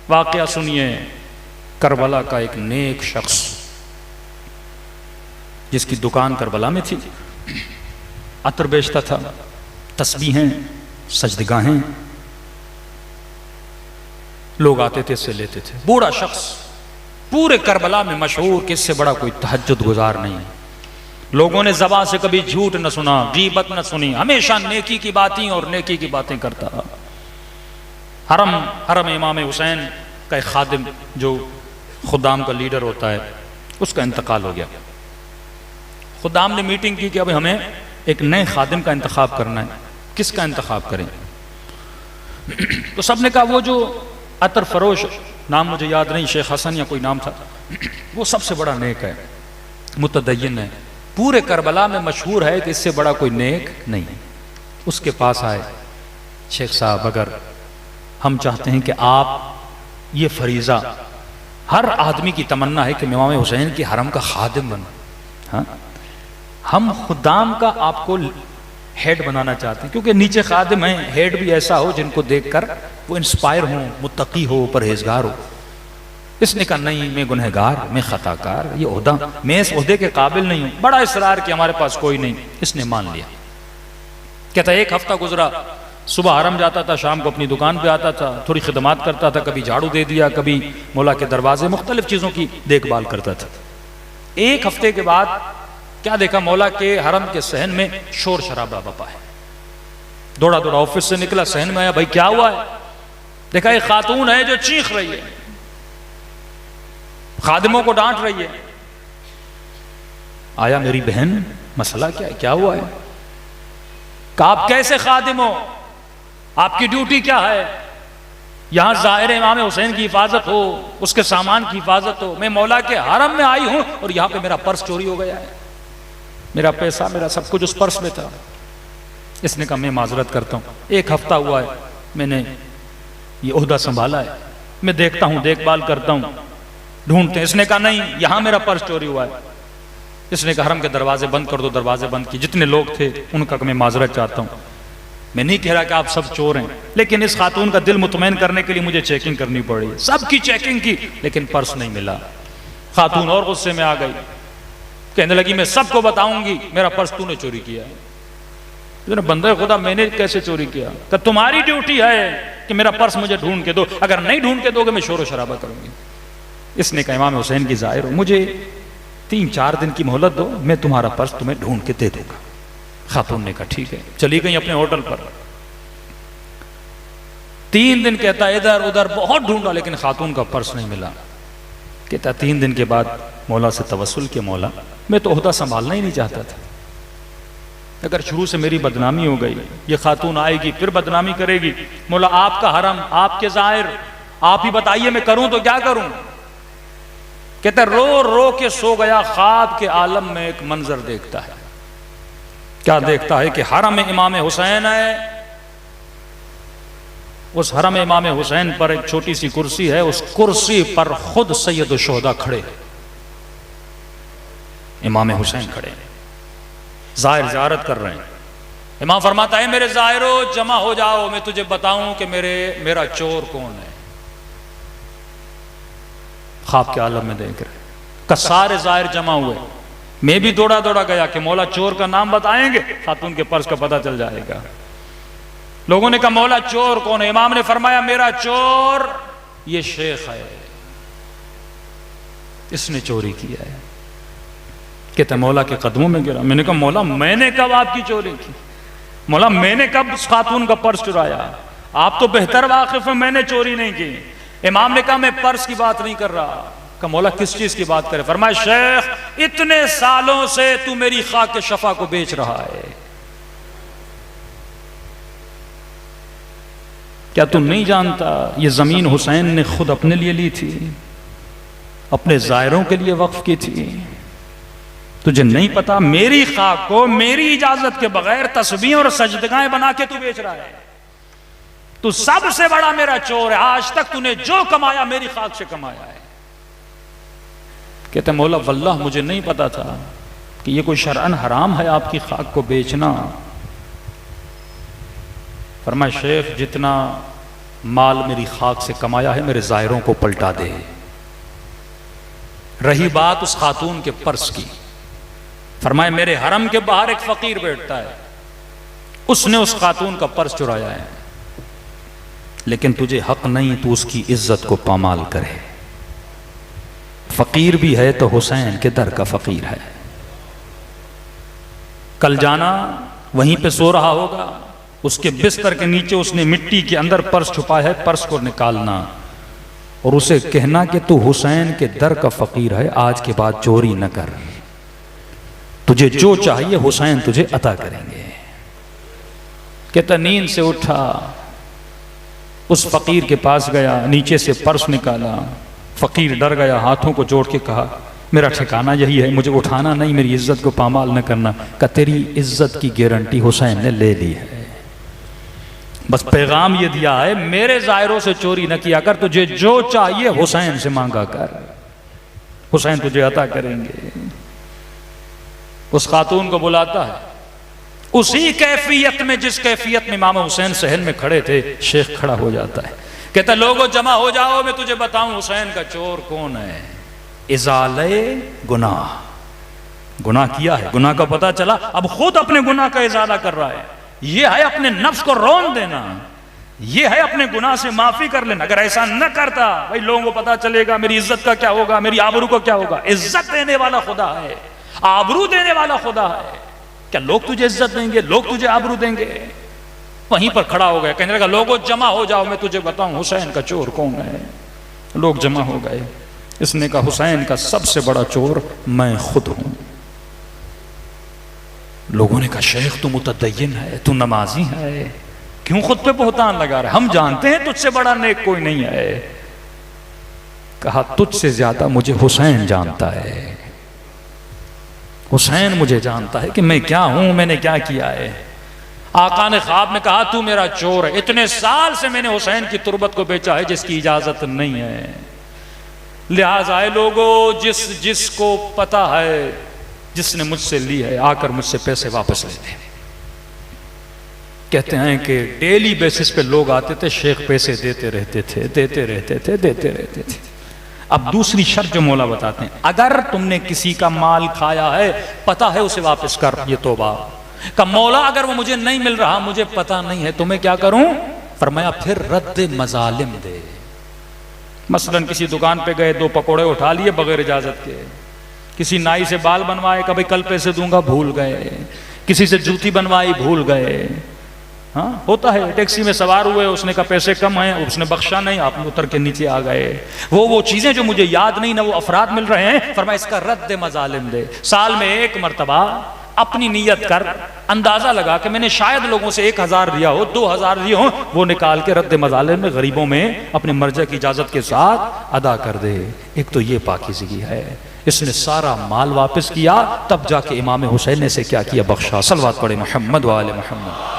واقعہ سنیے کربلا کا ایک نیک شخص جس کی دکان کربلا میں تھی، عطر بیچتا تھا، تسبیحیں، سجدگاہیں، لوگ آتے تھے اس سے لیتے تھے، بوڑھا شخص، پورے کربلا میں مشہور کہ اس سے بڑا کوئی تہجد گزار نہیں، لوگوں نے زبان سے کبھی جھوٹ نہ سنا، غیبت نہ سنی، ہمیشہ نیکی کی باتیں اور نیکی کی باتیں کرتا۔ حرم امام حسین کا ایک خادم جو خدام کا لیڈر ہوتا ہے، اس کا انتقال ہو گیا۔ خدام نے میٹنگ کی کہ اب ہمیں ایک نئے خادم کا انتخاب کرنا ہے، کس کا انتخاب کریں؟ تو سب نے کہا وہ جو عطر فروش، نام مجھے یاد نہیں، شیخ حسن یا کوئی نام تھا، وہ سب سے بڑا نیک ہے، متدین ہے، پورے کربلا میں مشہور ہے کہ اس سے بڑا کوئی نیک نہیں۔ اس کے پاس آئے، شیخ صاحب اگر ہم چاہتے ہیں کہ آپ یہ فریضہ، ہر آدمی کی تمنا ہے کہ امام حسین کی حرم کا خادم بنیں، ہاں ہم خدام کا آپ کو ہیڈ بنانا چاہتے ہیں، کیونکہ نیچے خادم ہیں، ہیڈ بھی ایسا ہو جن کو دیکھ کر وہ انسپائر ہوں، متقی ہو، پرہیزگار ہو۔ اس نے کہا نہیں، میں گنہگار، میں خطا کار، یہ عہدہ، میں اس عہدے کے قابل نہیں ہوں۔ بڑا اصرار کہ ہمارے پاس کوئی نہیں، اس نے مان لیا۔ کہتا ایک ہفتہ گزرا، صبح حرم جاتا تھا، شام کو اپنی دکان پہ آتا تھا، تھوڑی خدمات کرتا تھا، کبھی جھاڑو دے دیا، کبھی مولا کے دروازے، مختلف چیزوں کی دیکھ بھال کرتا تھا۔ ایک ہفتے کے بعد کیا دیکھا، مولا کے حرم کے صحن میں شور شرابہ بپا ہے۔ دوڑا دوڑا آفس سے نکلا، صحن میں آیا، بھائی کیا ہوا ہے؟ دیکھا ایک خاتون ہے جو چیخ رہی ہے، خادموں کو ڈانٹ رہی ہے۔ آیا، میری بہن مسئلہ کیا ہے، کیا ہوا ہے؟ کہا آپ کیسے خادم ہو، آپ کی ڈیوٹی کیا ہے؟ یہاں ظاہر امام حسین کی حفاظت ہو، اس کے سامان کی حفاظت ہو، میں مولا کے حرم میں آئی ہوں اور یہاں پہ میرا پرس چوری ہو گیا ہے، میرا پیسہ، میرا سب کچھ اس پرس میں تھا۔ اس نے کہا میں معذرت کرتا ہوں، ایک ہفتہ ہوا ہے میں نے یہ عہدہ سنبھالا ہے، میں دیکھتا ہوں، دیکھ بھال کرتا ہوں، ڈھونڈتے ہیں۔ اس نے کہا نہیں، یہاں میرا پرس چوری ہوا ہے۔ اس نے کہا حرم کے دروازے بند کر دو، دروازے بند کی، جتنے لوگ تھے ان کا میں معذرت چاہتا ہوں، میں نہیں کہہ رہا کہ آپ سب چور ہیں، لیکن اس خاتون کا دل مطمئن کرنے کے لیے مجھے چیکنگ کرنی پڑی، سب کی چیکنگ کی لیکن پرس نہیں ملا۔ خاتون اور غصے میں آ گئی، کہنے لگی میں سب کو بتاؤں گی میرا پرس تو نے چوری کیا ہے۔ بندہ خدا میں نے کیسے چوری کیا؟ کہ تمہاری ڈیوٹی ہے کہ میرا پرس مجھے ڈھونڈ کے دو، اگر نہیں ڈھونڈ کے دو گے میں شور و شرابہ کروں گی۔ اس نے کہا امام حسین کی ظاہر ہو، مجھے 3-4 دن کی مہلت دو، میں تمہارا پرس تمہیں ڈھونڈ کے دے دوں گا۔ خاتون نے کہا ٹھیک ہے، چلی گئی اپنے ہوٹل پر۔ 3 دن کہتا ادھر ادھر بہت ڈھونڈا لیکن خاتون کا پرس نہیں ملا۔ کہتا 3 دن کے بعد مولا سے توسل کیا، مولا میں تو عہدہ سنبھالنا ہی نہیں چاہتا تھا، اگر شروع سے میری بدنامی ہو گئی، یہ خاتون آئے گی پھر بدنامی کرے گی، مولا آپ کا حرم، آپ کے ظاہر، آپ ہی بتائیے میں کروں تو کیا کروں؟ کہتا رو رو کے سو گیا، خواب کے عالم میں ایک منظر دیکھتا ہے۔ کیا دیکھتا ہے کہ حرم امام حسین ہے، اس حرم امام حسین پر ایک چھوٹی سی کرسی ہے، اس کرسی پر خود سید الشہداء کھڑے، امام حسین کھڑے، ظاہر زیارت کر رہے ہیں۔ امام فرماتا ہے میرے ظاہرو جمع ہو جاؤ، میں تجھے بتاؤں کہ میرا چور کون ہے۔ خواب کے عالم میں دیکھ رہے کہ سارے ظاہر جمع ہوئے، میں بھی دوڑا دوڑا گیا کہ مولا چور کا نام بتائیں گے، خاتون کے پرس کا پتہ چل جائے گا۔ لوگوں نے کہا مولا چور کون ہے؟ امام نے فرمایا میرا چور یہ شیخ ہے، اس نے چوری کیا ہے۔ کہتا مولا کے قدموں میں گرا۔ میں نے کہا مولا میں نے کب آپ کی چوری کی؟ مولا میں نے کب اس خاتون کا پرس چرایا؟ آپ تو بہتر واقف ہیں، میں نے چوری نہیں کی۔ امام نے کہا میں پرس کی بات نہیں کر رہا۔ کہا مولا کس چیز کی بات کرے؟ فرمایا شیخ اتنے سالوں سے تو میری خاک شفا کو بیچ رہا ہے، کیا تم نہیں جانتا یہ زمین حسین نے خود اپنے لیے لی تھی، اپنے زائروں کے لیے وقف کی تھی؟ تجھے نہیں پتا میری خاک کو میری اجازت کے بغیر تسبیح اور سجدگاہیں بنا کے تو بیچ رہا ہے؟ تو سب سے بڑا میرا چور ہے، آج تک تو نے جو کمایا میری خاک سے کمایا ہے۔ کہتے مولا واللہ مجھے نہیں پتا تھا کہ یہ کوئی شرعن حرام ہے آپ کی خاک کو بیچنا۔ فرمایا شیخ جتنا مال میری خاک سے کمایا ہے، میرے ظاہروں کو پلٹا دے۔ رہی بات اس خاتون کے پرس کی، فرمائے میرے حرم کے باہر ایک فقیر بیٹھتا ہے، اس نے اس خاتون کا پرس چرایا ہے، لیکن تجھے حق نہیں تو اس کی عزت کو پامال کرے۔ فقیر بھی ہے تو حسین کے در کا فقیر ہے۔ کل جانا وہیں پہ سو رہا ہوگا، اس کے بستر کے نیچے اس نے مٹی کے اندر پرس چھپا ہے، پرس کو نکالنا اور اسے کہنا کہ تو حسین کے در کا فقیر ہے، آج کے بعد چوری نہ کر، تجھے جو چاہیے حسین تجھے عطا کریں گے۔ کہتا نیند سے اٹھا، اس فقیر کے پاس گیا، نیچے سے پرس نکالا، فقیر ڈر گیا، ہاتھوں کو جوڑ کے کہا میرا ٹھکانہ یہی ہے، مجھے اٹھانا نہیں، میری عزت کو پامال نہ کرنا۔ کہ تیری عزت کی گارنٹی حسین نے لے لی ہے، بس پیغام یہ دیا ہے میرے ظاہروں سے چوری نہ کیا کر، تجھے جو چاہیے حسین سے مانگا کر، حسین تجھے عطا کریں گے۔ اس خاتون کو بلاتا ہے، اسی کیفیت میں جس کیفیت میں امام حسین صحن میں کھڑے تھے، شیخ کھڑا ہو جاتا ہے، کہتا لوگوں جمع ہو جاؤ، میں تجھے بتاؤں حسین کا چور کون ہے۔ ازالہ گناہ، گناہ کیا ہے، گناہ کا پتہ چلا، اب خود اپنے گناہ کا ازالہ کر رہا ہے۔ یہ ہے اپنے نفس کو رون دینا، یہ ہے اپنے گناہ سے معافی کر لینا۔ اگر ایسا نہ کرتا بھائی لوگوں کو پتہ چلے گا میری عزت کا کیا ہوگا، میری آبرو کا کیا ہوگا۔ عزت دینے والا خدا ہے، آبرو دینے والا خدا ہے۔ کیا لوگ تجھے عزت دیں گے، لوگ تجھے آبرو دیں گے؟ وہیں پر کھڑا ہو گیا، کہنے لگا لوگوں جمع ہو جاؤ، میں تجھے بتاؤں حسین کا چور کون ہے۔ لوگ جمع ہو گئے، اس نے کہا حسین کا سب سے بڑا چور میں خود ہوں۔ لوگوں نے کہا شیخ تو متدین ہے، تو نمازی ہے، کیوں خود پہ بہتان لگا رہا ہے، ہم جانتے ہیں تجھ سے بڑا نیک کوئی نہیں ہے۔ کہا تجھ سے زیادہ مجھے حسین جانتا ہے، حسین مجھے جانتا ہے کہ میں کیا ہوں، میں نے کیا کیا ہے۔ آقا نے خواب میں کہا تو میرا چور ہے، اتنے سال سے میں نے حسین کی تربت کو بیچا ہے جس کی اجازت نہیں ہے، لہٰذا لوگوں جس کو پتا ہے، جس نے مجھ سے لی ہے آ کر مجھ سے پیسے واپس لے دے۔ کہتے ہیں کہ ڈیلی بیسس پہ لوگ آتے تھے، شیخ پیسے دیتے رہتے تھے۔ اب دوسری شرط جو مولا بتاتے ہیں، اگر تم نے کسی کا مال کھایا ہے پتہ ہے اسے واپس کر، یہ توبہ۔ کہ مولا اگر وہ مجھے نہیں مل رہا، مجھے پتہ نہیں ہے، تمہیں کیا کروں؟ فرمایا پھر رد مظالم دے۔ مثلا کسی دکان پہ گئے، 2 پکوڑے اٹھا لیے بغیر اجازت کے، کسی نائی سے بال بنوائے، کبھی کل پیسے دوں گا بھول گئے، کسی سے جوتی بنوائی بھول گئے، ہاں ہوتا ہے، ٹیکسی میں سوار ہوئے، اس نے کہا پیسے کم ہیں، اس نے بخشا نہیں، آپ اتر کے نیچے آ گئے، وہ چیزیں جو مجھے یاد نہیں نہ وہ افراد مل رہے ہیں، فرمایا اس کا رد مظالم دے۔ سال میں 1 مرتبہ اپنی نیت کر، اندازہ لگا کہ میں نے شاید لوگوں سے 1000 دیا ہو، 2000 دیے ہوں، وہ نکال کے رد مظالم میں غریبوں میں اپنے مرجع کی اجازت کے ساتھ ادا کر دے۔ ایک تو یہ پاکیزگی ہے۔ اس نے سارا مال واپس کیا، تب جا کے امام حسین نے سے کیا کیا؟ بخشا۔ صلوات پڑھے محمد و آل محمد۔